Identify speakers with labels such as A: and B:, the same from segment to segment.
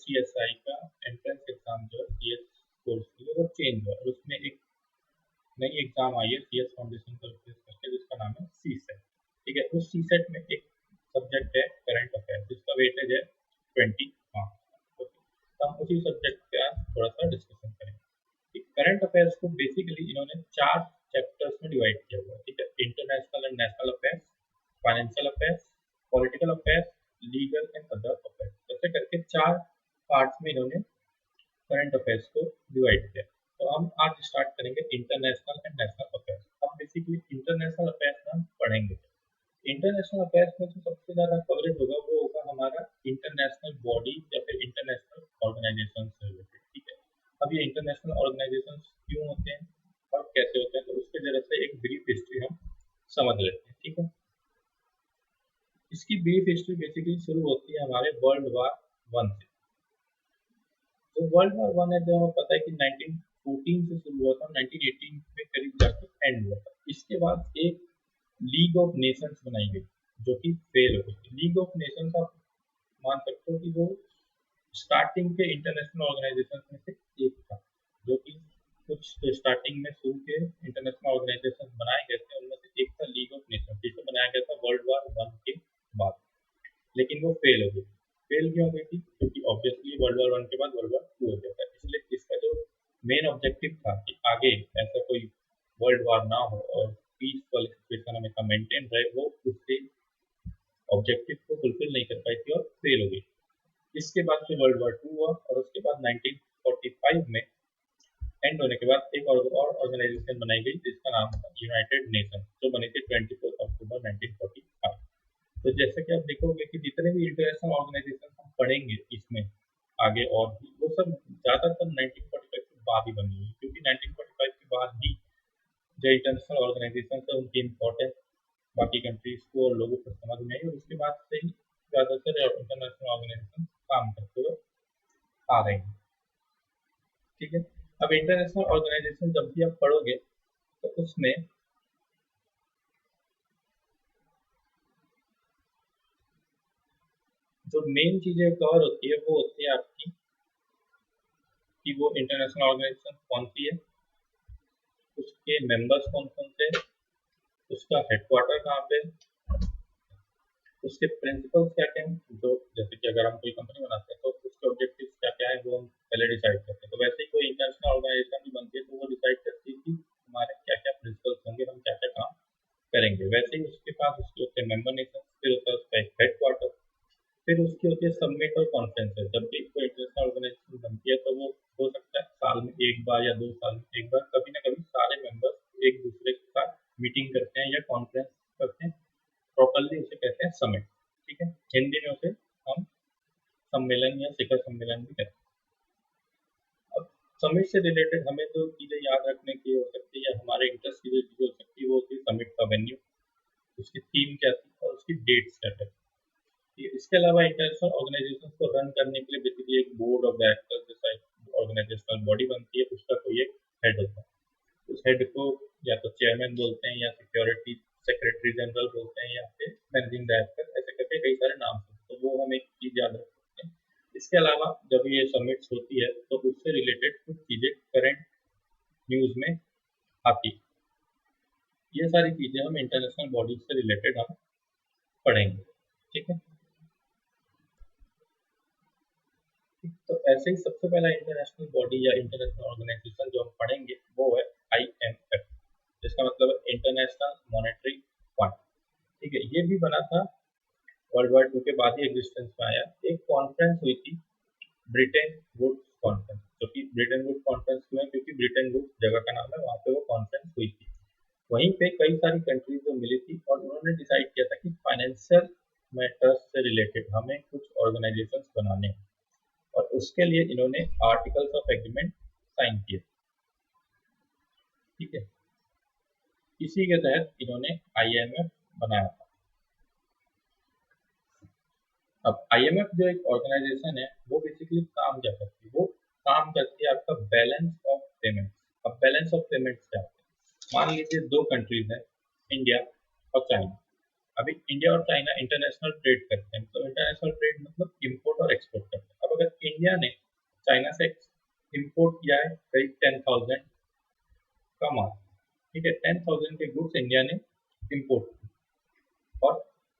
A: CSI का entrance exam जो है CS कोर्स के लिए वो चेंज हुआ और उसमें एक नई एग्जाम आई है CS फाउंडेशन का रिप्लेस करके जिसका नाम है CSET। ठीक है, उस CSET में एक सब्जेक्ट है करंट अफेयर जिसका वेटेज है 20 मार्क्स। तो हम उसी सब्जेक्ट का थोड़ा सा डिस्कशन करेंगे। करंट अफेयर्स को बेसिकली इन्होंने 4 चैप्टर्स में डिवाइड किया हुआ है। ठीक है, international and national affairs, financial affairs, political affairs, legal and other affairs. ऐसे करके 4 पार्ट्स में इन्होंने करंट अफेयर्स को डिवाइड किया। तो हम आज स्टार्ट करेंगे इंटरनेशनल एंड नेशनल अफेयर्स। हम बेसिकली इंटरनेशनल अफेयर्स में हम पढ़ेंगे। इंटरनेशनल अफेयर्स में जो सबसे ज्यादा कवरेज होगा वो होगा हमारा इंटरनेशनल बॉडी या फिर इंटरनेशनल ऑर्गेनाइजेशन से रिलेटेड। ठीक है, अब ये इंटरनेशनल ऑर्गेनाइजेशन क्यों होते हैं और कैसे होते हैं, तो उसके जरिए से एक ब्रीफ हिस्ट्री हम समझ लेते हैं। ठीक है, इसकी ब्रीफ हिस्ट्री बेसिकली शुरू होती है हमारे वर्ल्ड वार 1 से। जो वर्ल्ड वार 1 है, जो हमें पता है कि 1914 से शुरू हुआ था, 1918 में करीब जाकर एंड हुआ था। इसके बाद एक लीग ऑफ नेशंस बनाई गई जो कि फेल हो गई। लीग ऑफ नेशंस आप मान सकते हो कि वो स्टार्टिंग के इंटरनेशनल ऑर्गेनाइजेशन में से एक था, जो कि कुछ स्टार्टिंग में शुरू के इंटरनेशनल ऑर्गेनाइजेशन बनाए गए थे, उनमें से एक था लीग ऑफ नेशंस, जिसे बनाया गया था वर्ल्ड वार 1 के बाद, लेकिन वो फेल हो गई। फेल क्यों हो गई थी? क्योंकि ऑब्वियसली वर्ल्ड वार 1 के बाद वर्ल्ड वार 2 हो गया था। इसलिए इसका जो मेन ऑब्जेक्टिव था कि आगे ऐसा कोई वर्ल्ड वार ना हो और पीस वाली सिचुएशन हमेशा मेंटेन रहे, वो उससे ऑब्जेक्टिव को फुलफिल नहीं कर पाई थी और फेल हो गई। इसके बाद फिर वर्ल्ड वार 2 हुआ और उसके बाद 1945 में एंड होने के बाद एक और ऑर्गेनाइजेशन बनाई गई जिसका नाम था यूनाइटेड नेशन, जो बनी थी 24 अक्टूबर 1945। तो जैसे कि आप देखोगे कि जितने भी इंटरनेशनल ऑर्गेनाइजेशन हम पढ़ेंगे इसमें आगे और भी, वो सब ज़्यादातर 1945 के बाद ही बनी है, क्योंकि 1945 के बाद ही जो इंटरनेशनल ऑर्गेनाइजेशन है उनकी इम्पोर्टेंस बाकी कंट्रीज को और लोगों को समझ में आई और उसके बाद से ही ज़्यादातर इंटरनेशनल ऑर्गेनाइजेशन काम करते हुए आ रहे हैं। ठीक है, अब इंटरनेशनल ऑर्गेनाइजेशन जब भी आप पढ़ोगे तो उसमें जो मेन चीजें कवर होती है वो होती है आपकी कि वो इंटरनेशनल ऑर्गेनाइजेशन कौन सी है, उसके मेंबर्स कौन कौन से, उसका हेडक्वार्टर कहाँ पे, उसके प्रिंसिपल्स क्या क्या हैं, जो जैसे कि अगर हम कोई कंपनी बनाते हैं तो उसके ऑब्जेक्टिव्स क्या क्या है वो हम पहले डिसाइड करते हैं। तो वैसे ही कोई इंटरनेशनल ऑर्गेनाइजेशन भी बनती है तो वो डिसाइड करती है कि हमारे क्या क्या प्रिंसिपल्स होंगे, हम क्या क्या काम करेंगे। वैसे ही उसके पास उसके होते हैं मेंबर नेशन, फिर होता है उसका एक हेडक्वार्टर, फिर उसकी होती है समिट और कॉन्फ्रेंसेस। जब भी कोई इंटरनेशनल ऑर्गेनाइजेशन बनती है तो वो हो सकता है साल में एक बार या 2 साल में एक बार, कभी ना कभी सारे मेंबर्स एक दूसरे के साथ मीटिंग करते हैं या कॉन्फ्रेंस करते हैं। प्रॉपरली उसे कहते हैं समिट। ठीक है, हिंदी में उसे हम सम्मेलन या शिखर सम्मेलन भी कहते हैं। अब समिट से रिलेटेड हमें जो चीज़ें याद रखने की हो सकती है या हमारे इंटरेस्ट की जो चीज़ हो सकती है वो होती है समिट का वेन्यू, उसकी थीम क्या थी और उसकी डेट्स क्या थी। इसके अलावा इंटरनेशनल ऑर्गेनाइजेशन को रन करने के लिए बेसिकली एक बोर्ड ऑफ डायरेक्टर्स जैसा ऑर्गेनाइजेशनल बॉडी बनती है, उसका कोई एक हेड होता है। उस हेड को या तो चेयरमैन बोलते हैं या सिक्योरिटी सेक्रेटरी जनरल बोलते हैं या फिर मैनेजिंग डायरेक्टर, ऐसे करके कई सारे नाम हैं। तो वो हम एक चीज याद रख सकते हैं। इसके अलावा जब ये समिट्स होती है तो उससे रिलेटेड कुछ चीजें करंट न्यूज में आती है। ये सारी चीजें हम इंटरनेशनल बॉडीज से रिलेटेड हम पढ़ेंगे। ठीक है, तो ऐसे ही सबसे पहला इंटरनेशनल बॉडी या इंटरनेशनल ऑर्गेनाइजेशन जो हम पढ़ेंगे वो है IMF, जिसका मतलब है इंटरनेशनल मॉनेटरी फंड। ठीक है, ये भी बना था वर्ल्ड वार 2 के बाद ही एग्जिस्टेंस में आया। एक कॉन्फ्रेंस हुई थी ब्रिटेन वुड्स कॉन्फ्रेंस, जो कि ब्रिटेन वुड्स कॉन्फ्रेंस क्यों है, क्योंकि ब्रिटेन वुड्स जगह का नाम है, वहाँ पे वो कॉन्फ्रेंस हुई थी। वहीं पे कई सारी कंट्रीज जो मिली थी और उन्होंने डिसाइड किया था कि फाइनेंशियल मैटर्स से रिलेटेड हमें कुछ ऑर्गेनाइजेशन बनाने हैं और उसके लिए इन्होंने आर्टिकल्स ऑफ एग्रीमेंट साइन किए। ठीक है, इसी के तहत इन्होंने IMF बनाया था। अब IMF जो एक ऑर्गेनाइजेशन है वो बेसिकली काम क्या करती है, वो काम करती है आपका बैलेंस ऑफ पेमेंट्स। अब बैलेंस ऑफ पेमेंट्स क्या होता है, मान लीजिए 2 कंट्रीज हैं, इंडिया और चाइना। अभी इंडिया और चाइना इंटरनेशनल ट्रेड करते हैं, तो इंटरनेशनल ट्रेड मतलब इंपोर्ट और एक्सपोर्ट करते हैं। अब अगर इंडिया ने चाइना से इंपोर्ट किया है करीब 10,000 का माल। ठीक है, 10,000 के गुड्स इंडिया ने इंपोर्ट और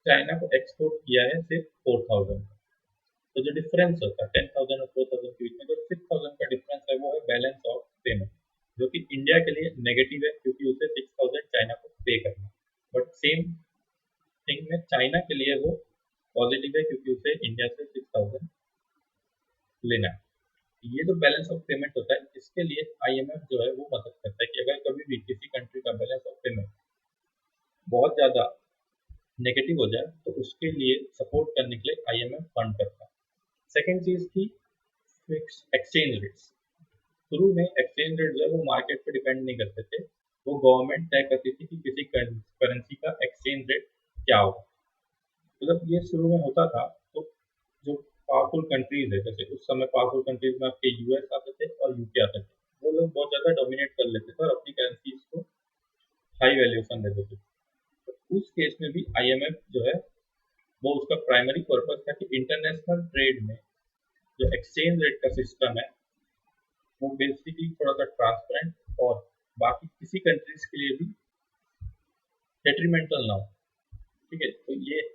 A: चाइना को एक्सपोर्ट किया है सिर्फ 4,000। तो जो डिफरेंस होता है 10,000 और 4,000 के बीच में, जो 6,000 का डिफरेंस है वो है बैलेंस ऑफ पेमेंट, जो कि इंडिया के लिए नेगेटिव है क्योंकि उसे 6,000 चाइना को पे करना। बट सेम थिंग में चाइना के लिए वो पॉजिटिव है क्योंकि उसे इंडिया से 6,000 लेना है। ये जो बैलेंस ऑफ पेमेंट होता है, इसके लिए आईएमएफ जो है वो मदद करता है कि अगर कभी भी किसी कंट्री का बैलेंस ऑफ पेमेंट बहुत ज़्यादा नेगेटिव हो जाए तो उसके लिए सपोर्ट करने के लिए आईएमएफ फंड करता है। सेकेंड चीज़ थी फिक्स एक्सचेंज रेट्स। शुरू में एक्सचेंज रेट जो है वो मार्केट पे डिपेंड नहीं करते थे, वो गवर्नमेंट तय करती थी कि किसी करेंसी का एक्सचेंज रेट क्या होगा। तो जब ये शुरू में होता था तो जो पावरफुल कंट्रीज है, जैसे उस समय पावरफुल कंट्रीज में आपके यूएस आते थे और यूके आते थे, वो लोग बहुत ज़्यादा डोमिनेट कर लेते थे और अपनी करेंसीज को हाई वैल्यूएशन देते थे। तो उस केस में भी आईएमएफ जो है वो उसका प्राइमरी पर्पस था कि इंटरनेशनल ट्रेड में जो एक्सचेंज रेट का सिस्टम है वो बेसिकली थोड़ा सा ट्रांसपेरेंट और बाकी किसी कंट्रीज के लिए भी डेट्रीमेंटल ना हो। ठीक है, तो ये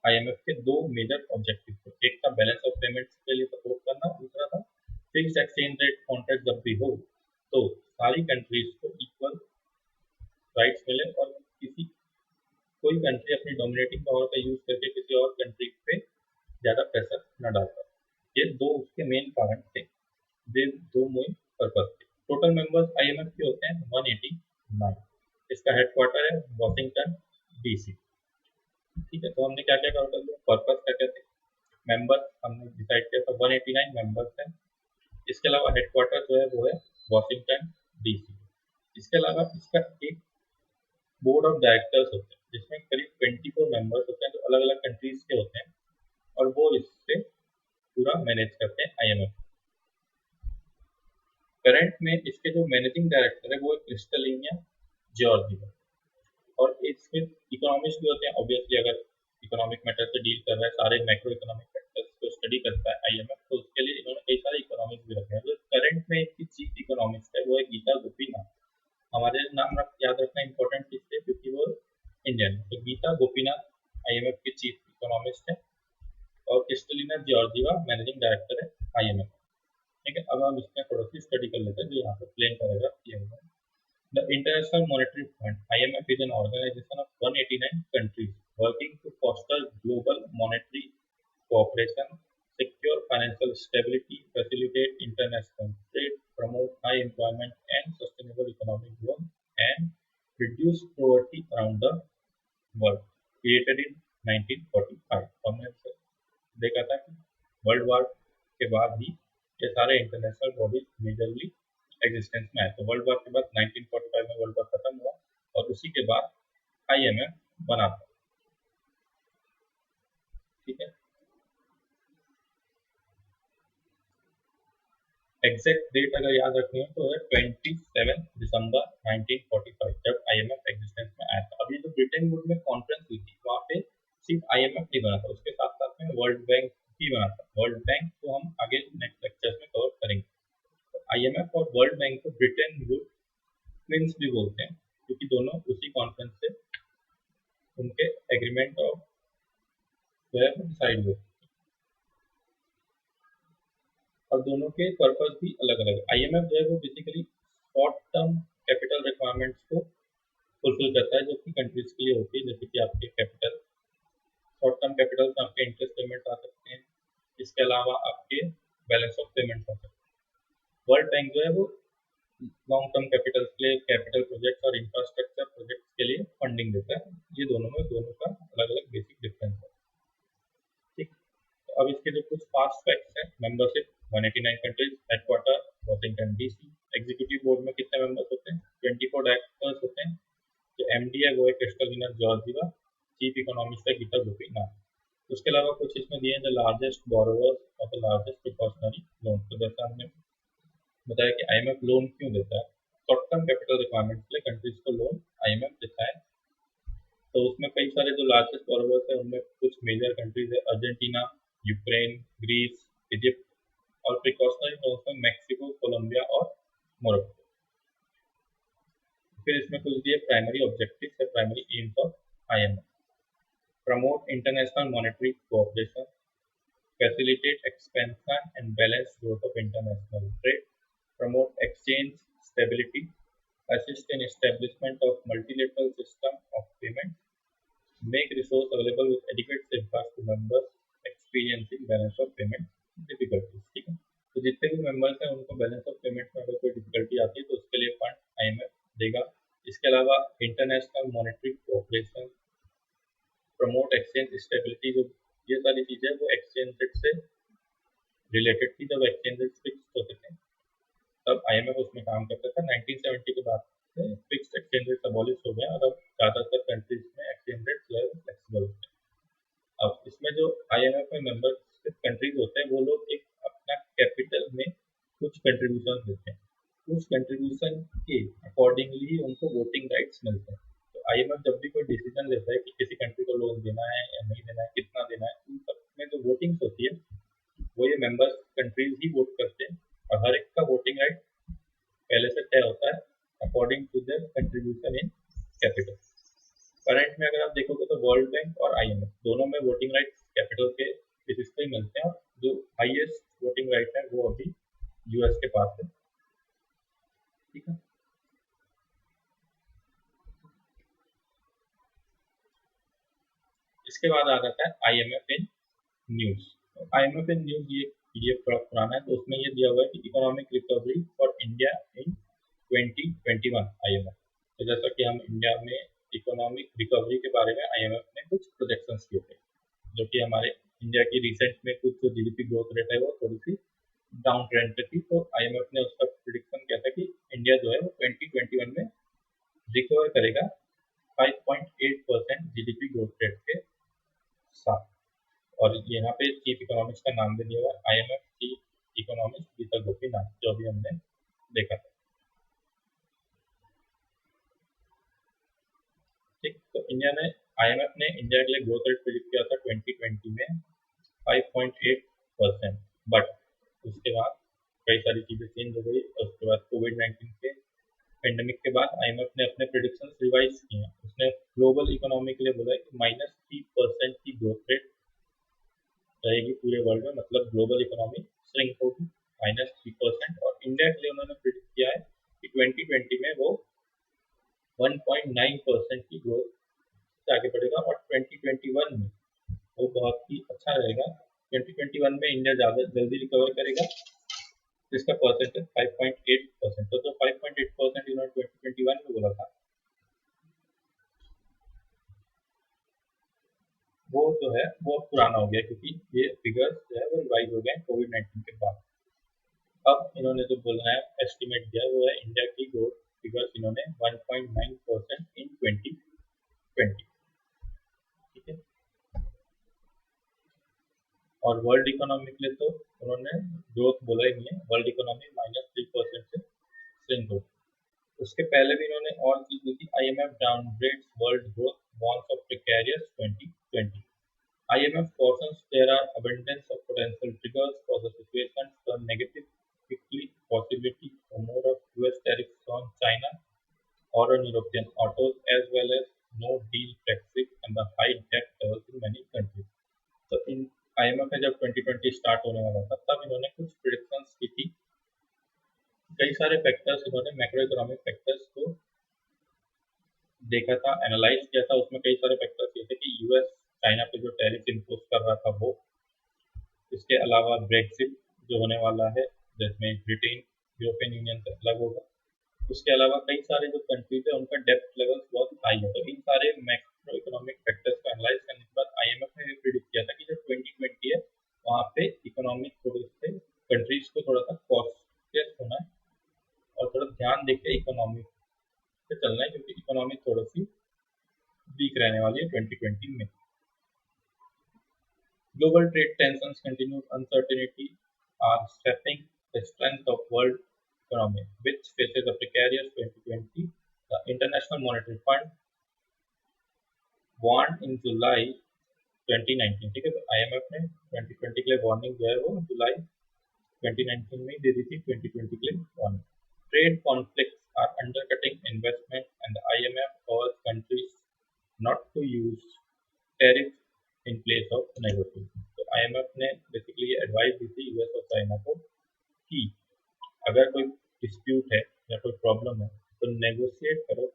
A: आईएमएफ के दो मेजर ऑब्जेक्टिव थे, एक था बैलेंस ऑफ पेमेंट्स के लिए सपोर्ट करना, दूसरा था फिक्स एक्सचेंज रेट कॉन्ट्रैक्ट जब भी हो तो सारी कंट्रीज को इक्वल राइट्स मिले और किसी कोई कंट्री अपनी डोमिनेटिंग पावर का यूज करके किसी और कंट्री पे ज़्यादा प्रेशर न डालता। ये दो उसके मेन कारण थे, ये दो मेन पर्पस थे। टोटल मेंबर्स आईएमएफ के होते हैं 189। इसका हेडक्वार्टर है वॉशिंगटन डीसी। ठीक है, तो हमने क्या क्या कवर कर लिया, पर्पस क्या क्या थे, मेंबर हमने डिसाइड किया था 189 मेंबर्स हैं। इसके अलावा हेडक्वार्टर जो है वो है वॉशिंगटन डीसी। इसके अलावा इसका एक बोर्ड ऑफ डायरेक्टर्स होते हैं जिसमें करीब 24 मेंबर्स होते हैं जो अलग अलग कंट्रीज के होते हैं और वो इससे पूरा मैनेज करते हैं आईएमएफ। करंट में इसके जो मैनेजिंग डायरेक्टर है वो है क्रिस्टलिनिया जॉर्जिया और इसमें इकोनॉमिस्ट भी होते हैं। ऑब्वियसली अगर इकोनॉमिक मैटर से डील कर रहा है, सारे मैक्रो इकोनॉमिक फैक्टर्स को स्टडी करता है आईएमएफ, तो उसके लिए इन्होंने कई सारे इकोनॉमिस्ट भी रखे हैं। जो करंट में इसकी चीफ इकोनॉमिस्ट है वो है गीता गोपीनाथ। हमारे नाम याद रखना इंपॉर्टेंट इसलिए क्योंकि वो इंडियन है। तो गीता गोपीनाथ आईएमएफ की चीफ इकोनॉमिस्ट है और क्रिस्टलिना जॉर्जिया मैनेजिंग डायरेक्टर है आईएमएफ। ठीक है, अब हम इसमें थोड़ा सी स्टडी कर लेते हैं जो यहाँ पे प्लेन पैराग्राफ किया हुआ है। The International Monetary Fund (IMF) is an organization of 189 countries working to foster global monetary cooperation, secure financial stability, facilitate international trade, promote high employment and sustainable economic growth, and reduce poverty around the world. Created in 1945. हमने देखा था कि world war के बाद ही ये सारे international bodies majorly existence में आए। तो वर्ल्ड वॉर के बाद 1945 में वर्ल्ड वॉर खत्म हुआ और उसी के बाद आईएमएफ बना था। ठीक है, एग्जैक्ट डेट अगर याद रखनी हो तो है 27 दिसंबर 1945 जब आईएमएफ एग्जिस्टेंस में आया था। अभी जो ब्रिटेन वुड में कॉन्फ्रेंस हुई थी वहाँ पे सिर्फ आईएमएफ नहीं बना था, उसके साथ साथ में वर्ल्ड बैंक भी बना था। वर्ल्ड बैंक को हम आगे नेक्स्ट लेक्चर्स में कवर करेंगे। तो आईएमएफ और वर्ल्ड बैंक को ब्रिटेन वुड ट्विंस भी बोलते हैं क्योंकि दोनों उसी कॉन्फ्रेंस से उनके एग्रीमेंट ऑफ जो है डिसाइड हुए और दोनों के पर्पस भी अलग अलग है। आईएमएफ जो है वो basically short term capital requirements को फुलफिल करता है जो कि कंट्रीज के लिए होती है, जैसे कि आपके कैपिटल शॉर्ट टर्म कैपिटल में आपके इंटरेस्ट पेमेंट आ सकते हैं, इसके अलावा आपके बैलेंस ऑफ पेमेंट आ सकते हैं। वर्ल्ड बैंक जो है वो लॉन्ग टर्म कैपिटल के लिए कैपिटल प्रोजेक्ट्स और इंफ्रास्ट्रक्चर प्रोजेक्ट्स के लिए फंडिंग देता है। ये दोनों में दोनों का अलग अलग बेसिक डिफरेंस है। ठीक, तो अब इसके जो कुछ फास्ट फैक्ट्स हैं, membership 189 countries, headquarter Washington DC, executive board में कितने मेंबर्स होते हैं, 24 डायरेक्टर्स होते हैं। जो एमडी है वो है क्रिस्टलिना जॉर्जिया, चीफ इकोनॉमिस्ट है गीता गोपीनाथ। उसके अलावा कुछ इसमें दिए हैं द लार्जेस्ट बोरोवर्स और द लार्जेस्ट प्रिकॉशनरी लोन। तो जैसा हमने बताया कि आईएमएफ लोन क्यों देता है, शॉर्ट टर्म कैपिटल रिक्वायरमेंट्स के लिए कंट्रीज को लोन आईएमएफ देता है। तो उसमें कई सारे जो लार्जेस्ट बोरोवर्स है उनमें कुछ मेजर कंट्रीज है अर्जेंटीना, यूक्रेन, ग्रीस, इजिप्ट, और प्रिकॉशनरी नोट्स में मैक्सिको, कोलंबिया और मोरक्को। फिर इसमें कुछ दिए प्राइमरी ऑब्जेक्टिव्स या primary AIIMS of IMF. Promote international monetary cooperation, facilitate expansion and balanced growth of international trade, promote exchange stability, assist in establishment of multilateral system of payment, make resource available with adequate safeguards to members experiencing balance of payment difficulties। ठीक है, तो जितने भी members हैं उनको balance of payment में अगर कोई डिफिकल्टी आती है तो उसके लिए फंड आईएमएफ देगा। इसके अलावा international monetary cooperation, promote exchange stability, जो ये सारी चीजें वो एक्सचेंज रेट से रिलेटेड थी। जब एक्सचेंज रेट फिक्स होते थे तब आईएमएफ उसमें काम करता था। 1970 के बाद से फिक्स्ड एक्सचेंज रेट अबॉलिश हो गया और अब ज़्यादातर कंट्रीज में एक्सचेंज रेट जो है वो फ्लेक्सिबल होते हैं। अब इसमें जो आईएमएफ में मेंबरशिप कंट्रीज होते हैं वो लोग एक अपना कैपिटल में कुछ कंट्रीब्यूशन देते हैं, उस कंट्रीब्यूशन के अकॉर्डिंगली उनको वोटिंग राइट्स मिलते हैं। तो आईएमएफ जब भी कोई डिसीजन लेता है कि किसी कंट्री को लोन देना है या नहीं देना है, कितना देना है, उन सब में जो वोटिंग्स होती है वो ये मेंबर्स कंट्रीज ही वोट करते हैं और हर एक का वोटिंग राइट पहले से तय होता है according to their contribution in capital. Current में अगर आप देखोगे तो वर्ल्ड बैंक और आईएमएफ दोनों में वोटिंग राइट कैपिटल के बेसिस पे ही मिलते हैं और जो हाईएस्ट वोटिंग राइट है वो अभी यूएस के पास है। ठीक है, इसके बाद आ जाता है IMF in news. IMF in news ये पीडीएफ थोड़ा पुराना है तो उसमें ये दिया हुआ है कि economic recovery for India in 2021 IMF. तो जैसा कि हम इंडिया में इकोनॉमिक रिकवरी के बारे में आईएमएफ ने कुछ प्रोजेक्शंस किए थे, जो कि हमारे इंडिया की रिसेंट में कुछ जो जीडीपी ग्रोथ रेट है वो थोड़ी सी डाउन ट्रेंड पे थी। तो आईएमएफ ने उसका प्रिडिक्शन किया था कि इंडिया जो है वो 2021 में रिकवर करेगा 5.8% जीडीपी ग्रोथ रेट के साथ। और यहाँ पे चीफ इकोनॉमिक्स का नाम भी दिया हुआ है, IMF chief economics Gita Gopinath, जो अभी हमने देखा था। ठीक, तो आईएमएफ ने इंडिया के लिए ग्रोथ रेट प्रिडिक्ट किया था 2020 में 5.8%, बट उसके बाद कई सारी चीजें चेंज हो गई और उसके बाद कोविड-19 के पेंडेमिक के बाद आईएमएफ ने अपने प्रिडिक्शन रिवाइज किए हैं। उसने ग्लोबल इकोनॉमी के लिए बोला है कि -3% की ग्रोथ रेट रहेगी पूरे वर्ल्ड में, मतलब ग्लोबल इकोनॉमी श्रिंक होगी -3%। और इंडिया के लिए उन्होंने प्रिडिक्ट किया है कि 2020 में वो 1.9% की ग्रोथ से आगे बढ़ेगा और 2021 में वो बहुत ही अच्छा रहेगा। 2021 में इंडिया ज़्यादा जल्दी रिकवर करेगा, जिसका परसेंटेज 5.8%। तो जो 5.8% इन्होंने 2021 में बोला था वो जो है वो पुराना हो गया, क्योंकि ये फिगर्स जो है वो रिवाइज हो गए कोविड-19 के बाद। अब इन्होंने जो बोला है एस्टिमेट दिया है वो है इंडिया की ग्रोथ फिगर्स इन्होंने 1.9% इन 2020। ठीक है, और वर्ल्ड इकोनॉमी के लिए तो उन्होंने ग्रोथ बोला ही नहीं है, वर्ल्ड इकोनॉमी -3% से श्रिंक हो। उसके पहले भी इन्होंने और चीज दी थी, IMF downgrades world growth warns of precarious 2020। IMF cautions there are abundance of potential triggers for the situation to turn negative quickly, possibility for more of US tariffs on China or on European autos, as well as no deal Brexit and the high debt levels in many countries। तो इन IMF में जब 2020 start होने वाला था तब इन्होंने कुछ predictions की थी। कई सारे फैक्टर्स इन्होंने मैक्रो इकोनॉमिक फैक्टर्स को देखा था, एनालाइज किया था। उसमें कई सारे फैक्टर्स ये थे कि यूएस चाइना पे जो टैरिफ इम्पोज कर रहा था वो, इसके अलावा ब्रेक्सिट जो होने वाला है जिसमें ब्रिटेन यूरोपियन यूनियन से अलग होगा, उसके अलावा कई सारे जो कंट्रीज है उनका डेप्थ लेवल बहुत हाई है। तो इन सारे मैक्रो इकोनॉमिक फैक्टर्स को एनालाइज करने के बाद आईएमएफ ने भी प्रिडिक्ट किया था कि जो 2020 है वहाँ पे इकोनॉमिक थोड़े से कंट्रीज को थोड़ा सा कॉशियस होना है और थोड़ा ध्यान देके इकोनॉमी पे चलना है, क्योंकि इकोनॉमी थोड़ी सी वीक रहने वाली है 2020 में। Global trade tensions, continued uncertainty are sapping the strength of world economy, which faces a precarious 2020. The International Monetary Fund warned in July 2019। ठीक है, तो IMF ने 2020 के लिए वार्निंग जो है वो जुलाई 2019 में दे दी थी, 2020 के लिए 1। Trade conflicts are undercutting investment and the IMF calls countries not to use tariff in place of negotiation. तो IMF ने बेसिकली ये एडवाइस दी थी यूएस और चाइना को कि अगर कोई डिस्प्यूट है या कोई प्रॉब्लम है तो नेगोशिएट करो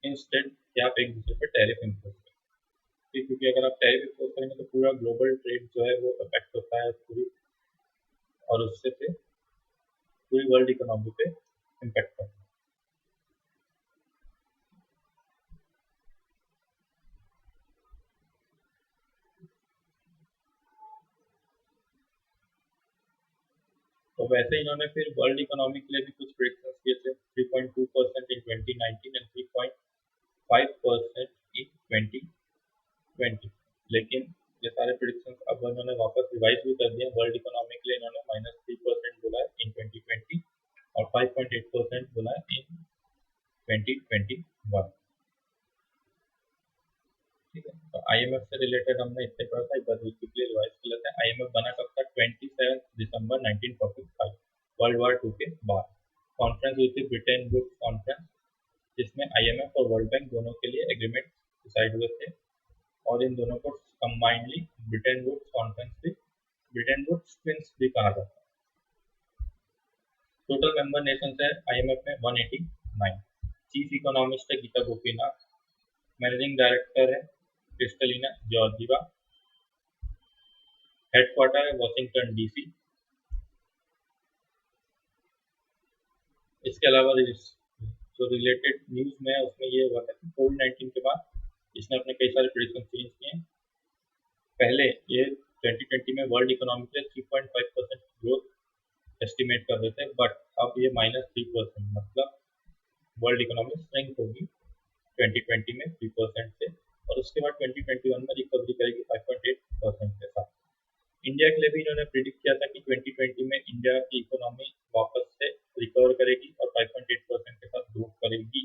A: इंस्टेड कि आप एक दूसरे पर टैरिफ इम्पोज करें। क्योंकि अगर आप टैरिफ इम्पोज करेंगे तो पूरा ग्लोबल ट्रेड जो है वो अफेक्ट होता है पूरी, और उससे फिर पूरी वर्ल्ड इकोनॉमी पे इम्पैक्ट पड़ता है। तो वैसे इन्होंने फिर वर्ल्ड इकोनॉमी के लिए भी कुछ प्रेडिक्शंस किए थे, 3.2% इन 2019 एंड 3.5% इन 2020। लेकिन ये सारे प्रेडिक्शंस अब उन्होंने वापस रिवाइज भी कर दिए। वर्ल्ड इकोनॉमी के लिए इन्होंने -3% बोला है इन 2020 और 5.8% बोला है इन 2021। ठीक है, तो IMF से रिलेटेड हमने इससे पढ़ा था, एक बार क्विकली रिवाइज कर लेते हैं। IMF बना कब था? 27 दिसंबर 1945, वर्ल्ड वॉर 2 के बाद। कॉन्फ्रेंस हुई थी ब्रिटेन वुड्स कॉन्फ्रेंस, जिसमें IMF और वर्ल्ड बैंक दोनों के लिए एग्रीमेंट डिसाइड हुए थे, और इन दोनों को कंबाइंडली ब्रिटेन वुड्स कॉन्फ्रेंस भी, ब्रिटेन वुड्स ट्विंस भी कहा जाता है। टोटल मेंबर नेशंस है IMF में 189। चीफ इकोनॉमिस्ट है गीता गोपीनाथ। मैनेजिंग डायरेक्टर है क्रिस्टलिना जॉर्जीवा। हेडक्वार्टर है वॉशिंगटन DC। इसके अलावा जो रिलेटेड न्यूज में है उसमें ये हुआ था कि कोविड-19 के बाद इसने अपने कई सारे प्रेडिक्शन चेंज किए हैं। पहले ये 2020 में वर्ल्ड इकोनॉमी के 3.5% ग्रोथ एस्टिमेट कर रहे थे, बट अब ये -3%, मतलब वर्ल्ड इकोनॉमी स्ट्रेंथ होगी 2020 में 3% से, और उसके बाद 2021 में रिकवरी करेगी 5.8% के साथ। इंडिया के लिए भी इन्होंने प्रिडिक्ट किया था कि 2020 में इंडिया की इकोनॉमी वापस से रिकवर करेगी और 5.8% के साथ ग्रो करेगी,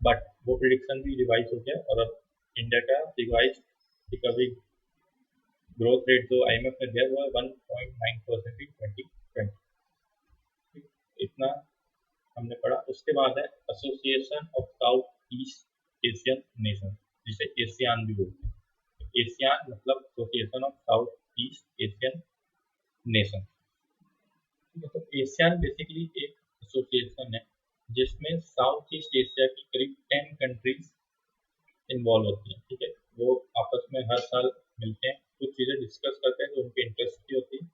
A: बट वो प्रिडिक्शन भी रिवाइज हो गया और अब इंडिया का रिवाइज रिकवरी ग्रोथ रेट जो IMF ने दिया वो है 1.9% इन 2020। इतना हमने पढ़ा। उसके बाद है association of south east Asian nation, जिसे एशियान भी बोलते हैं। एशियान मतलब association of south east Asian nation. तो एशियान बेसिकली एक एसोसिएशन है जिसमें साउथ ईस्ट एशिया की करीब 10 कंट्रीज इन्वॉल्व होती हैं। ठीक है, वो आपस में हर साल मिलते हैं, कुछ चीज़ें डिस्कस करते हैं जो उनके इंटरेस्ट की होती है,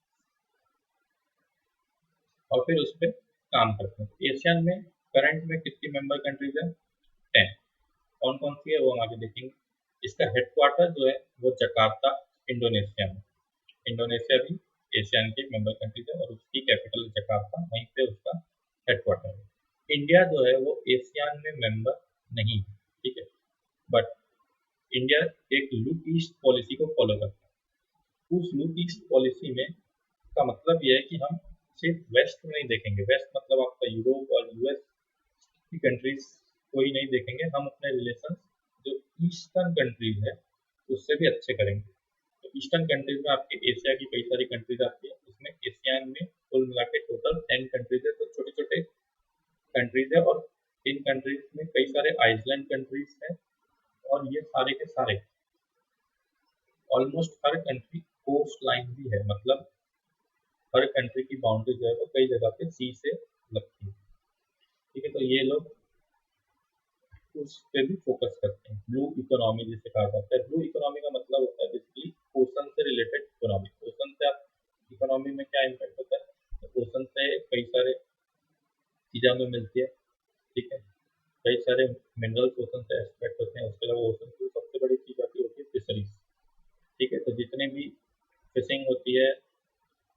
A: और फिर उस पर काम करते हैं। एशियन में करंट में कितनी मेंबर कंट्रीज है? 10। कौन कौन सी है वो हम आगे देखेंगे। इसका हेडक्वार्टर जो है वो जकार्ता इंडोनेशिया में। इंडोनेशिया भी एशियन की मेंबर कंट्रीज है और उसकी कैपिटल जकार्ता, वहीं पे उसका हेडक्वार्टर है। इंडिया जो है वो एशियन में मेंबर नहीं है, ठीक है, बट इंडिया एक लुक ईस्ट पॉलिसी को फॉलो करता है। उस लुक ईस्ट पॉलिसी में का मतलब यह है कि हम सिर्फ वेस्ट में नहीं देखेंगे। वेस्ट मतलब आपका यूरोप और US की कंट्रीज को ही नहीं देखेंगे, हम अपने रिलेशन जो ईस्टर्न कंट्रीज है उससे भी अच्छे करेंगे। तो ईस्टर्न कंट्रीज में आपके एशिया की कई सारी कंट्रीज आती है, इसमें एशियान में कुल मिला के टोटल 10 कंट्रीज है। तो छोटे छोटे कंट्रीज है, और इन कंट्रीज में कई सारे आइसलैंड कंट्रीज हैं, और ये सारे के सारे ऑलमोस्ट हर कंट्री कोस्ट लाइन भी है, मतलब हर कंट्री की बाउंड्री जो है वो कई जगह पे सी से लगती है। ठीक है, तो ये लोग उस पे भी फोकस करते हैं। ब्लू इकोनॉमी जिसे कहा जाता है। ब्लू इकोनॉमी का मतलब होता है बेसिकली ओशन से रिलेटेड इकोनॉमी। ओशन से आप इकोनॉमी में क्या इम्पैक्ट होता है? तो ओशन से कई सारे चीज़ें हमें मिलती है, ठीक है, कई सारे मिनरल्स ओशन से एक्सट्रैक्ट होते हैं। उसके अलावा ओशन की सबसे बड़ी चीज़ आती होती है फिशरीज। ठीक है, तो जितने भी फिशिंग होती है,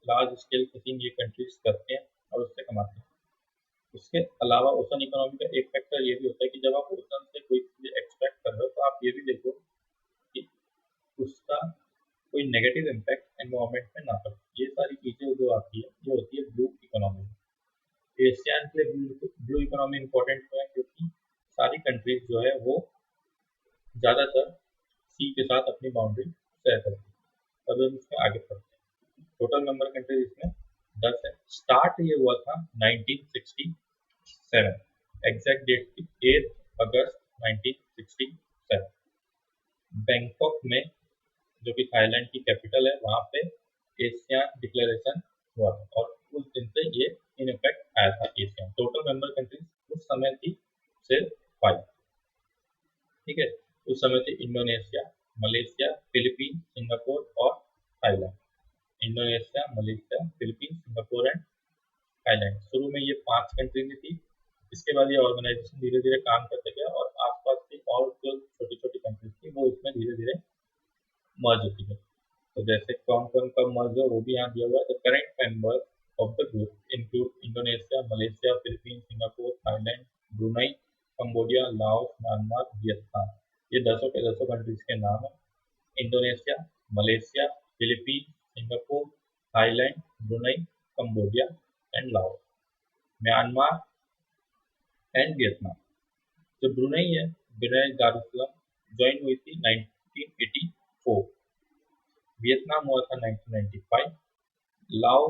A: लार्ज स्केल फिशिंग ये कंट्रीज करते हैं और उससे कमाते हैं। उसके अलावा ओशन इकोनॉमी का एक फैक्टर ये भी होता है कि जब आप ओशन से कोई चीज़ एक्सट्रैक्ट कर रहे हो तो आप ये भी देखो कि उसका कोई नेगेटिव इम्पैक्ट एनवायरमेंट में ना पड़े। ये सारी चीज़ें जो आती है ये होती है ब्लू इकोनॉमी में। एशियन के लिए ब्लू इकोनॉमी इंपॉर्टेंट है क्योंकि सारी कंट्रीज जो है वो ज़्यादातर सी के साथ अपनी बाउंड्री शेयर करती है। तब हम इसमें आगे बढ़ते हैं। टोटल मेंबर कंट्रीज इसमें 10 स्टार्ट ये हुआ था 1967, एग्जैक्ट डेट थी 8 अगस्त 1967। बैंकॉक में, जो कि थाईलैंड की कैपिटल है, वहां पे एशियान डिक्लेरेशन हुआ था और उस दिन से ये इन इफेक्ट आया था एशियन। टोटल मेंबर कंट्रीज उस समय थी सिर्फ 5। ठीक है, उस समय थे इंडोनेशिया, मलेशिया, फिलीपींस, सिंगापुर और Thailand. Indonesia, Malaysia, Philippines, Singapore and Thailand. शुरू में ये 5 कंट्री में थी। इसके बाद ये ऑर्गेनाइजेशन धीरे धीरे काम करते गया और आसपास की और जो छोटी छोटी कंट्रीज थी वो इसमें धीरे धीरे मर्ज होती गई। तो जैसे कौन कौन कब मर्ज हो वो भी यहाँ दिया हुआ है। The current member of the group include Indonesia, Malaysia, Philippines, Singapore, Thailand, Brunei, Cambodia, Laos, Myanmar, Vietnam. ये दसों के दसों कंट्रीज के नाम है। Indonesia, Malaysia, Philippines, Singapore, Thailand, Brunei, Cambodia and Laos, Myanmar and Vietnam. जो ब्रुनई है, Brunei Darussalam join हुई थी 1984। वियतनाम हुआ था 1995। लाओ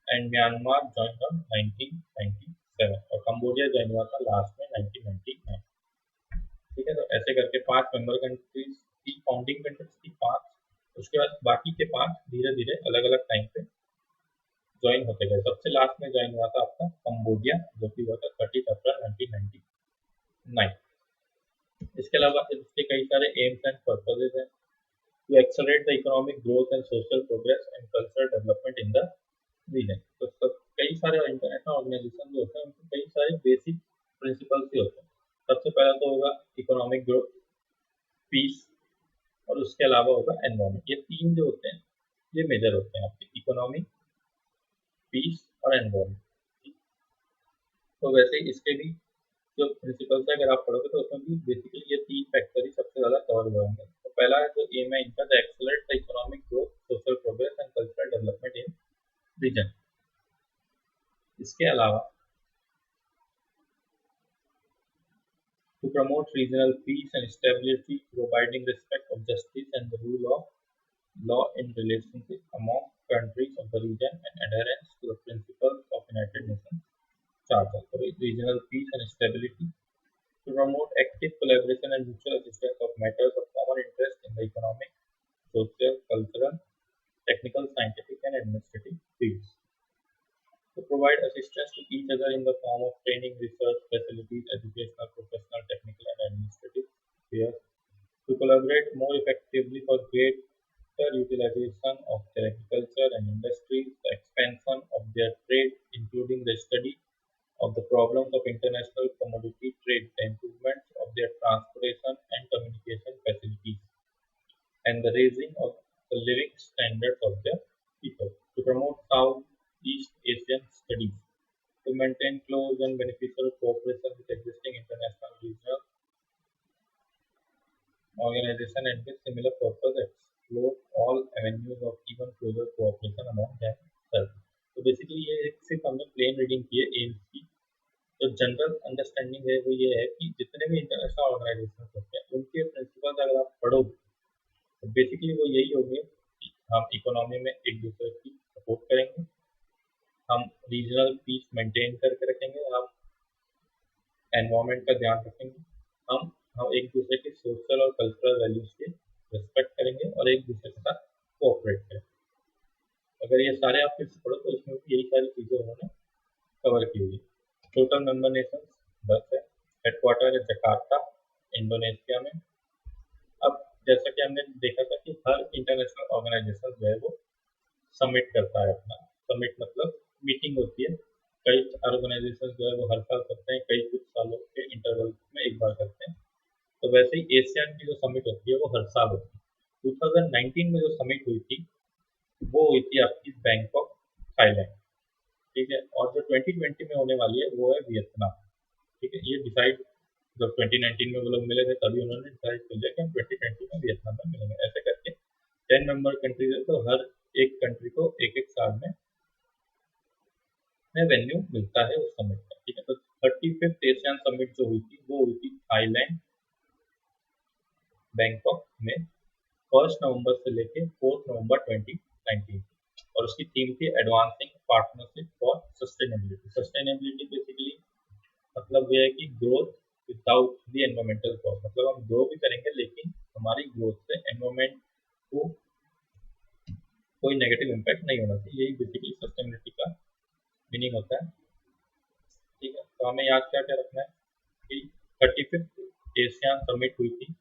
A: एंड म्यांमार ज्वाइन ऑन 1997 और कंबोडिया ज्वाइन हुआ था लास्ट में 1999। ठीक है, तो ऐसे करके 5 मेंबर कंट्रीज की, फाउंडिंग कंट्रीज की 5। उसके बाद बाकी के 5 धीरे धीरे अलग अलग टाइम पे ज्वाइन होते गए। सबसे लास्ट में ज्वाइन हुआ था आपका कंबोडिया, जो कि हुआ था 30 अप्रैल 1999। इसके अलावा इसके कई सारे एम्स एंड पर्पजेज हैं। To accelerate the economic growth and social progress and cultural development in the region. तो सब कई सारे इंटरनेशनल ऑर्गेनाइजेशन जो होते हैं उनके कई सारे बेसिक प्रिंसिपल्स भी होते हैं। सबसे पहला तो होगा इकोनॉमिक ग्रोथ, पीस और उसके अलावा होगा एनवायरमेंट। ये 3 जो होते हैं ये मेजर होते हैं आपके, इकोनॉमी, पीस और एनवायरमेंट। तो वैसे ही इसके भी जो प्रिंसिपल्स है अगर आप पढ़ोगे तो उसमें भी बेसिकली ये 3 फैक्टर ही सबसे ज्यादा कवर हुए होंगे। तो पहला है जो एम है इनका, the accelerate the economic growth, social progress and cultural development in region. इसके अलावा to promote regional peace and stability, providing respect of justice and the rule of law in relationship among countries of the region and adherence to the principles of United Nations Charter. So, regional peace and stability to promote active collaboration and mutual assistance of matters of common interest in the economic, social, cultural, technical, scientific, and administrative fields. To provide assistance to each other in the form of training, research, facilities, educational, professional, technical, and administrative spheres. To collaborate more effectively for greater utilization of their agriculture and industries, the expansion of their trade, including the study of the problems of international commodity trade, the improvement of their transportation and communication facilities, and the raising of the living standards of their people. To promote Southeast Asian studies, to maintain close and beneficial cooperation with existing international regional organizations and with similar purpose, explore all avenues of even closer cooperation among themselves. तो basically ये सिर्फ हमने plane reading की है AIIMS की। तो general understanding है वो ये है कि जितने भी इंटरनेशनल ऑर्गेनाइजेशन होते हैं उनके प्रिंसिपल्स अगर आप पढ़ोगे तो बेसिकली वो यही होंगे कि हम इकोनॉमी में एक दूसरे की सपोर्ट करेंगे, हम रीजनल पीस मेंटेन करके रखेंगे, हम एनवायरनमेंट का ध्यान रखेंगे, हम एक दूसरे के सोशल और कल्चरल वैल्यूज के रिस्पेक्ट करेंगे और एक दूसरे के साथ कोऑपरेट करेंगे। अगर ये सारे आप फिर से पढ़ो तो इसमें भी यही सारी चीज़ें उन्होंने कवर की हुई है। टोटल मेंबर नेशन 10 है। हेडक्वार्टर है जकार्ता, इंडोनेशिया में। अब जैसा कि हमने देखा था कि हर इंटरनेशनल ऑर्गेनाइजेशन जो है वो सबमिट करता है अपना। सबमिट मतलब मीटिंग होती है। कई ऑर्गेनाइजेशन जो है वो हर साल करते हैं, कई कुछ सालों के इंटरवल में एक बार करते हैं। तो वैसे ही एशियन की जो समिट होती है वो हर साल होती है। 2019 में जो समिट हुई थी वो हुई थी आपकी बैंकॉक, थाईलैंड। ठीक है, और जो 2020 में होने वाली है वो है वियतनाम। ठीक है, ये डिसाइड जब 2019 में वो लोग मिले थे तभी उन्होंने डिसाइड कर लिया कि हम 2020 में वियतनाम में मिलेंगे। ऐसे करके 10 मेंबर कंट्रीज है, तो हर एक कंट्री को एक एक साल में वेन्यू मिलता है उस समिट का। ठीक है, तो 35th एशियन समिट जो हुई थी वो हुई थी थाईलैंड, बैंकॉक में 1 नवंबर से लेके 4 नवंबर 2019 और उसकी थीम थी advancing partnership for sustainability. Sustainability basically मतलब ये है कि growth without the environmental cost, मतलब हम ग्रो भी करेंगे लेकिन हमारी ग्रोथ से एनवायरमेंट को कोई नेगेटिव इम्पैक्ट नहीं होना चाहिए। यही बेसिकली सस्टेनेबिलिटी का मीनिंग होता है। ठीक है, तो हमें याद क्या क्या रखना है कि 35th एशियान समिट हुई थी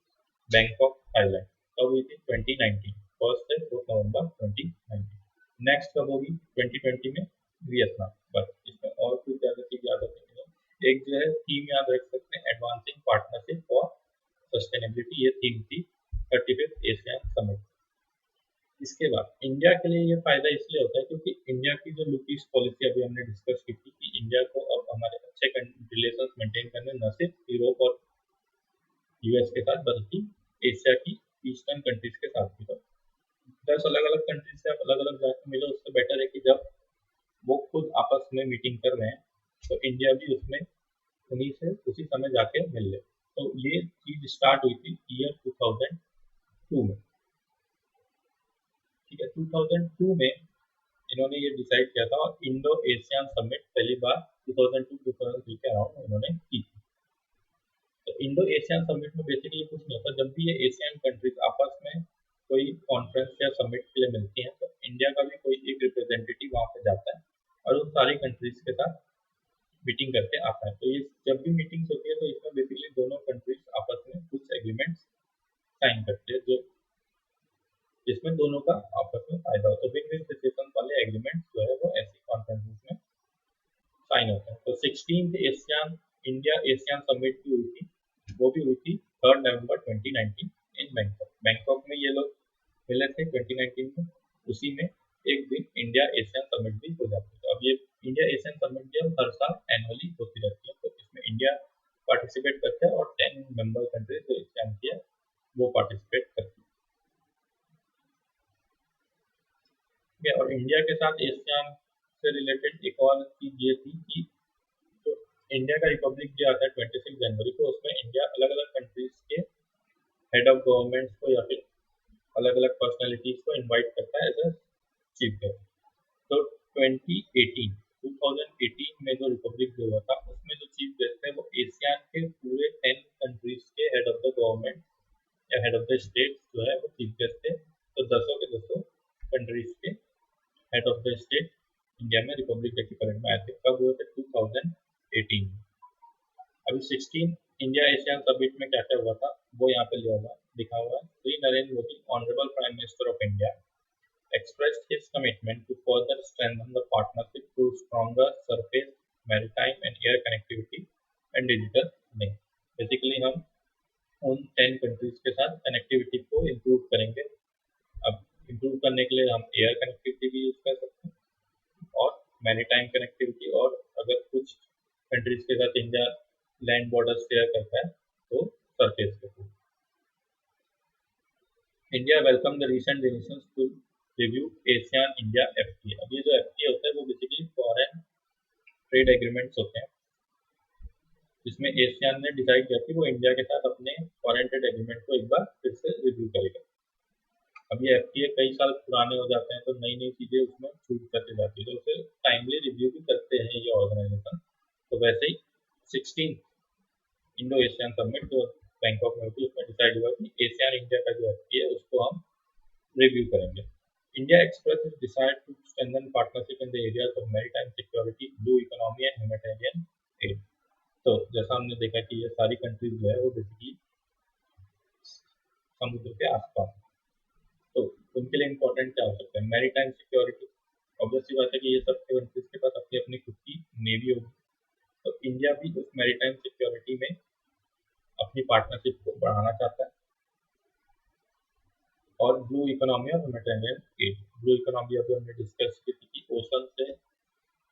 A: बैंकॉक थाईलैंड, कब हुई थी? 2019, 1 से 4 नवंबर 2019। नेक्स्ट कब होगी? 2020 में वियतनाम। बस इसमें और कुछ ज़्यादा चीज याद रखेंगे। एक जो है थीम याद रख सकते हैं, एडवांसिंग पार्टनरशिप फॉर सस्टेनेबिलिटी, ये थीम थी 35th एशियन समिट। इसके बाद इंडिया के लिए ये फायदा इसलिए होता है क्योंकि इंडिया की जो लुपीस पॉलिसी अभी हमने डिस्कस की थी कि इंडिया को अब हमारे अच्छे रिलेशन मेंटेन करने न सिर्फ यूरोप और यूएस के साथ बल्कि एशिया की ईस्टर्न कंट्रीज के साथ भी। 10 अलग अलग कंट्रीज से आप अलग अलग जाके मिलो, उससे बेटर है कि जब वो खुद आपस में मीटिंग कर रहे हैं तो इंडिया भी उसमें उन्हीं से उसी समय जाके मिल ले। तो ये चीज स्टार्ट हुई थी ईयर 2002 में। ठीक है, 2002 में इन्होंने ये डिसाइड किया था और इंडो एशियन समिट पहली बार 2002-2003 के अराउंड उन्होंने की थी। तो इंडो एशियन समिट में बेसिकली कुछ नहीं होता, जब भी ये एशियन कंट्रीज आपस में कोई कॉन्फ्रेंस या समिट के लिए मिलती हैं तो इंडिया का भी कोई एक रिप्रेजेंटेटिव वहाँ पे जाता है और उन सारी कंट्रीज के साथ मीटिंग करके आता है। तो ये जब भी मीटिंग्स होती है तो इसमें बेसिकली दोनों कंट्रीज आपस में कुछ एग्रीमेंट्स साइन करते हैं जो जिसमें दोनों का आपस में फायदा होता है। विन विन सिचुएशन वाले एग्रीमेंट जो है वो ऐसी कॉन्फ्रेंसेस में साइन होता है। तो 16th Asian India Asian summit भी हुई थी, वो भी हुई थी 3 नवंबर 2019 इन बैंकॉक। बैंकॉक में ये लोग मिले थे 2019 में, उसी में एक दिन इंडिया एशियन समिट भी हो जाती है। अब ये इंडिया एशियन समिट जो है हर साल एनुअली होती रहती है, तो इसमें इंडिया पार्टिसिपेट करता है और 10 मेंबर कंट्रीज जो एशियन की है वो पार्टिसिपेट करती है। ठीक है, और इंडिया के साथ एशियन से रिलेटेड एक और चीज ये थी कि तो इंडिया का रिपब्लिक डे आता है 26 जनवरी को, उसमें इंडिया अलग अलग कंट्रीज के हेड ऑफ गवर्नमेंट्स को या फिर अलग अलग पर्सनैलिटीज को इनवाइट करता है एज अ चीफ गेस्ट। तो 2018 में जो रिपब्लिक डे हुआ था उसमें जो चीफ गेस्ट है वो एशियन के पूरे 10 कंट्रीज के हेड ऑफ द गवर्नमेंट या हेड ऑफ द स्टेट जो है वो चीफ गेस्ट थे। तो 10 के 10 कंट्रीज के head of the state India में रिपब्लिक डे की परेड में आए थे। कब हुए थे? 2018 में। अभी 16 इंडिया एशियन समिट में क्या क्या हुआ था वो यहाँ पे लिखा हुआ है। Shri Narendra Modi, honourable prime minister of India, expressed his commitment to further strengthen the partnership through stronger surface, maritime and air connectivity and digital link। Basically हम उन 10 कंट्रीज के साथ कनेक्टिविटी को इम्प्रूव करेंगे। अब इम्प्रूव करने के लिए हम एयर कनेक्टिविटी भी यूज कर सकते हैं और मैरीटाइम कनेक्टिविटी, और अगर कुछ कंट्रीज के साथ इंडिया लैंड बॉर्डर शेयर करता है तो सरफेस के थ्रू। India welcome the recent decisions to review ASEAN India FTA. अब ये जो एफटीए होता है वो बेसिकली फॉरेन ट्रेड एग्रीमेंट्स होते हैं, जिसमें एशियन ने डिसाइड किया कि वो इंडिया के साथ अपने फॉरेन ट्रेड एग्रीमेंट को एक बार फिर से रिव्यू करेगा। अब ये एफटीए कई साल पुराने हो जाते हैं तो नई नई चीजें उसमें छूट करती जाती है, तो उसे टाइमली रिव्यू भी करते हैं ये ऑर्गेनाइजेशन। तो वैसे ही 16 इंडो एशियन समिट जो बैंकॉक में होती है उसमें डिसाइड हुआ कि एशियन इंडिया का जो एफटीए है उसको हम रिव्यू करेंगे। India express is decide to strengthen partnership in the areas of maritime security, blue economy and humanitarian aid. तो जैसा हमने देखा कि ये सारी कंट्रीज जो है वो बेसिकली समुद्र के आसपास, तो उनके लिए इंपॉर्टेंट क्या हो सकता है? Maritime security. ऑब्वियस सी बात है कि ये सब कंट्रीज के पास अपनी अपनी खुद की नेवी होगी, तो इंडिया भी उस मैरीटाइम सिक्योरिटी में अपनी पार्टनरशिप को बढ़ाना चाहता है। और ब्लू इकोनॉमी और ह्यूमैनिटेरियन एड। ब्लू इकोनॉमी अभी हमने डिस्कस की थी कि ओशन से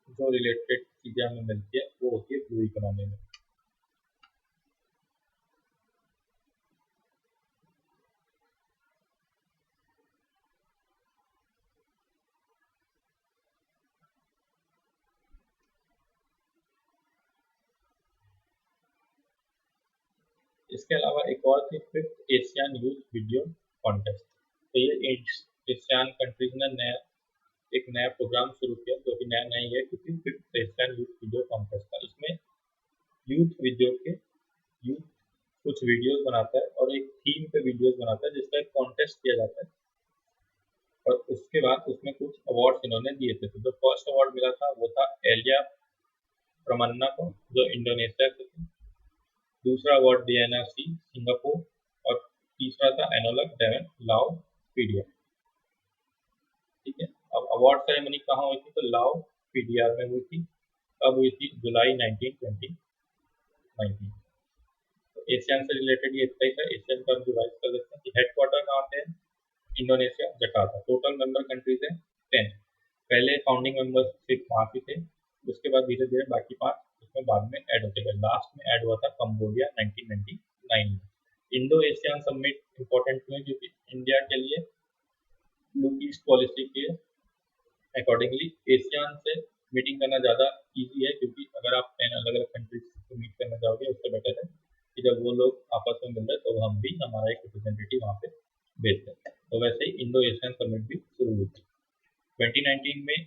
A: जो रिलेटेड चीजें हमें मिलती है वो होती है ब्लू इकोनॉमी में। इसके अलावा एक और थी 5th Asian youth video contest. तो ये एशियन कंट्रीज ने नया एक नया प्रोग्राम शुरू किया जो कि नया नहीं है, क्योंकि fifth Asian youth video contest था। इसमें यूथ वीडियो के यूथ कुछ वीडियोस बनाता है और एक थीम पे वीडियोस बनाता है, जिसका एक कॉन्टेस्ट किया जाता है, और उसके बाद उसमें कुछ अवार्ड्स इन्होंने दिए थे। तो जो फर्स्ट अवार्ड मिला था वो था एलिया प्रमन्ना को, जो इंडोनेशिया से थे। दूसरा अवार्ड डियाना सी, सिंगापुर। और तीसरा था एनोलक डेवन, लाओ, पीडिया। ठीक है। अब अवार्ड सेरेमनी कहाँ हुई थी? तो लाओ पीडीआर में हुई थी। कब हुई थी? जुलाई 1920 तो एशियन से रिलेटेड ये इतना ही था। एशियन का रिवाइज कर लेते हैं कि हेडक्वार्टर कहाँ पे है? Indonesia, Jakarta. Total member countries है 10। पहले फाउंडिंग मेंबर्स सिर्फ 5 ही थे, उसके बाद धीरे धीरे बाकी 5 उसमें बाद में ऐड होते गए। लास्ट में ऐड हुआ था कंबोडिया 1999 में। इंडो एशियन समिट इंपॉर्टेंट क्यों है? क्योंकि इंडिया के लिए लुक ईस्ट पॉलिसी के अकॉर्डिंगली एशियन से मीटिंग करना ज़्यादा इजी है, क्योंकि अगर आप 10 अलग अलग कंट्रीज को मीट करना चाहोगे, उससे बेटर है कि जब वो लोग आपस में मिल रहे तो हम भी हमारा एक रिप्रेजेंटेटिव वहाँ पे भेजते हैं। तो वैसे ही इंडो एशियन समिट भी शुरू हुई थी 2019 में।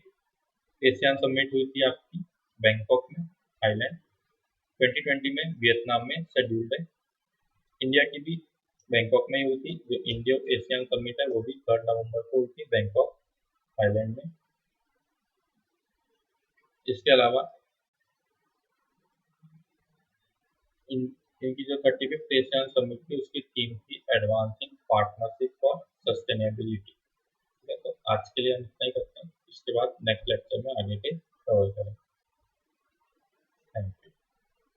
A: एशियन समिट हुई थी आपकी बैंकॉक में, थाईलैंड। 2020 में वियतनाम में शेड्यूल्ड है। इंडिया की भी बैंकॉक में ही हुई थी। जो इंडियो एशियन समिट है वो भी 3 नवंबर को हुई थी बैंकॉक, थाईलैंड में। इसके अलावा इनकी जो 35th एशियन समिट थी उसकी थीम थी एडवांसिंग पार्टनरशिप फॉर सस्टेनेबिलिटी। ठीक है, तो आज के लिए हम इतना ही करते हैं। इसके बाद नेक्स्ट लेक्चर में आगे के